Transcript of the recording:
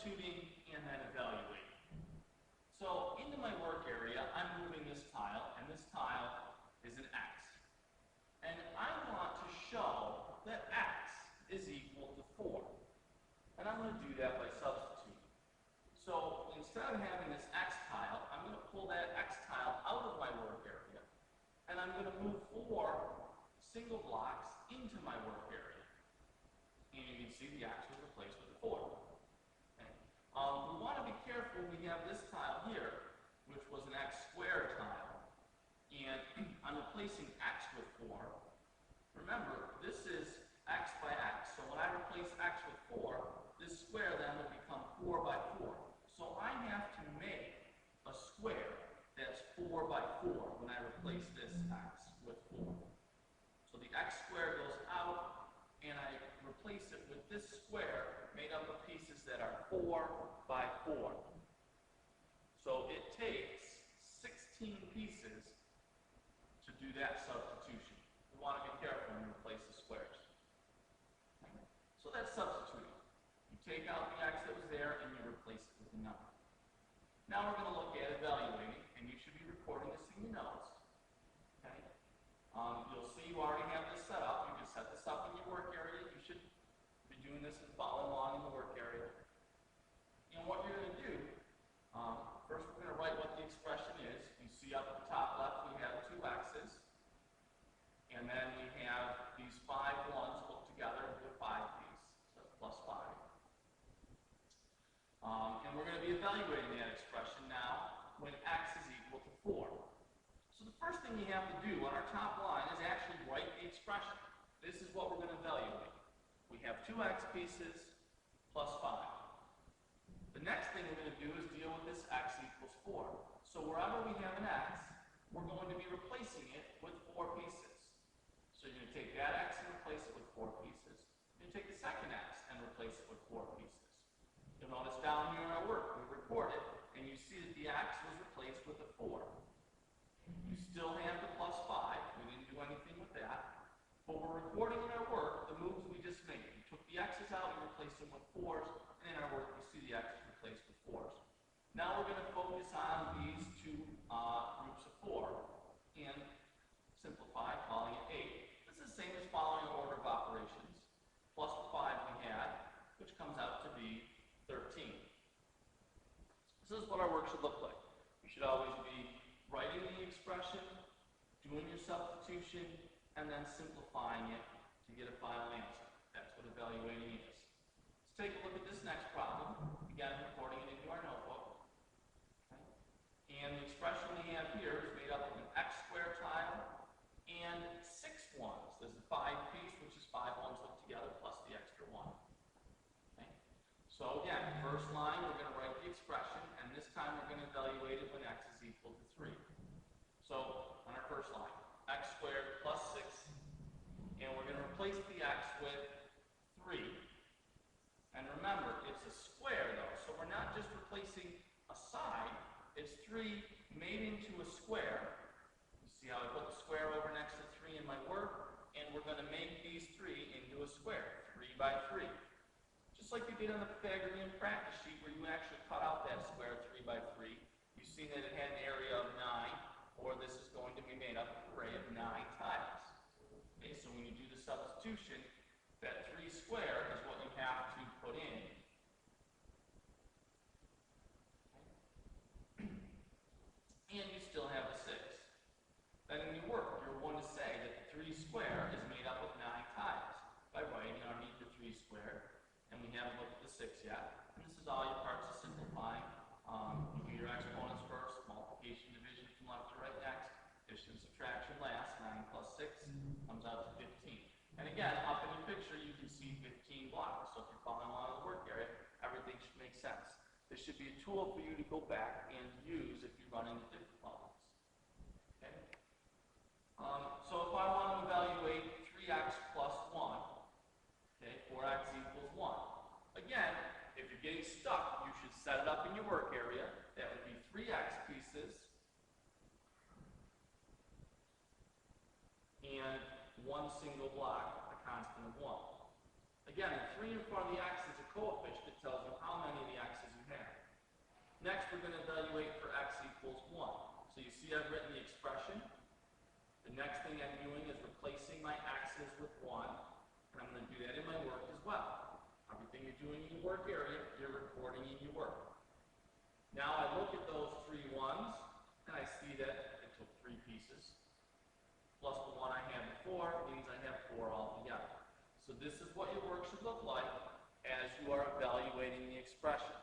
substituting, and then evaluating. So into my work area, I'm moving this tile, and this tile is an X. And I want to show that X is equal to 4. And I'm going to do that by substituting. So instead of having this X tile, I'm going to pull that X tile out of my work area, and I'm going to move 4 single blocks into my work area. And you can see the X was replaced with a 4. Okay. We want to be careful. We have this tile here, which was an X squared tile, and I'm replacing X with 4. Remember, this is X by X. So when I replace X with 4, this square then will become 4 by 4. So I have to make a square that's 4 by 4 when I replace this X with 4. So the X square goes out, and I replace it with this square made up of pieces that are 4 by 4. So it takes 16 pieces to do that substitution. We want to be careful when we replace the squares. So that's substituting. You take out the X that was there and you replace it with a number. Now we're going to look at evaluating, and you should be recording this in your notes. Okay? You'll see you already have this set up. You can set this up in your work area. You should be doing this and following along in the work area. And what you're going to do, first we're going to write what the expression is. You see up at the top left we have 2 X's. And then we have these 5 ones put together into a 5 piece. So that's plus 5. And we're going to be evaluating that expression now when X is equal to 4. So the first thing you have to do on our top line is actually write the expression. This is what we're going to evaluate. We have 2 X pieces plus 5. The next thing we're going to do is deal with this X equals 4. So wherever we have an X, we're going to be replacing it with 4 pieces. So you're going to take that X and replace it with 4 pieces. You're going to take the second X and replace it with 4 pieces. You'll notice down here in our work, we record it, and you see that the X was replaced with a 4. You still have the plus 5. We didn't do anything with that. But we're recording in our work the moves we just made. We took the X's out and replaced them with 4s, and in our work we see the X's replaced with 4s. Now we're going to focus on these 2 groups of 4 and simplify, calling it 8. This is the same as following an order of operations. Plus the 5 we had, which comes out to be 13. This is what our work should look like. You should always be writing the expression, doing your substitution, and then simplifying it to get a final answer. That's what evaluating is. Let's take a look at this next problem. Again, recording it into our notebook. Okay. And the expression we have here is made up of an X squared tile and 6 ones. There's a 5 piece, which is 5 ones put together plus the extra 1. Okay. So again, first line, we're going to write the expression, and this time we're going to evaluate it when X is equal to 3. So on our first line, X squared plus 6, and we're going to replace the X with 3. And remember, it's a square though, so we're not just replacing a side, it's 3 made into a square. You see how I put the square over next to 3 in my work, and we're going to make these 3 into a square, 3 by 3. Just like you did on the Pythagorean practice sheet where you actually cut out that square 3 by 3. You see that it had an area of 9, or this is going to be made up of an array of 9 tiles. Okay, so when you do the substitution, that 3 square is what you have to put in. Okay. And you still have the 6. Then in your work, you're going to say that 3 square is made up of 9 tiles by writing underneath the 3 square. And we haven't looked at the 6 yet. And this is all your parts of simplifying. You do your exponents first, multiplication, division from left to right next, addition and subtraction last. 9 plus 6 comes out to 15. And again, up in your picture, you can see 15 blocks. So if you're following along in the work area, everything should make sense. This should be a tool for you to go back and use if you're running the different problems. Okay? So if I want to evaluate 3x plus 1, okay, 4x equals 1. Again, if you're getting stuck, you should set it up in your work area. That would be 3x pieces and 1 single block, a constant of 1. Again, the 3 in front of the x is a coefficient that tells you how many of the x Next, we're going to evaluate for x equals 1. So you see I've written the expression. The next thing I'm doing is replacing my x's with 1. And I'm going to do that in my work as well. Everything you're doing in your work area, you're recording in your work. Now I look at those 3 1s, and I see that it took 3 pieces. Plus the 1 I had before means I have 4 altogether. So this is what your work should look like as you are evaluating the expression.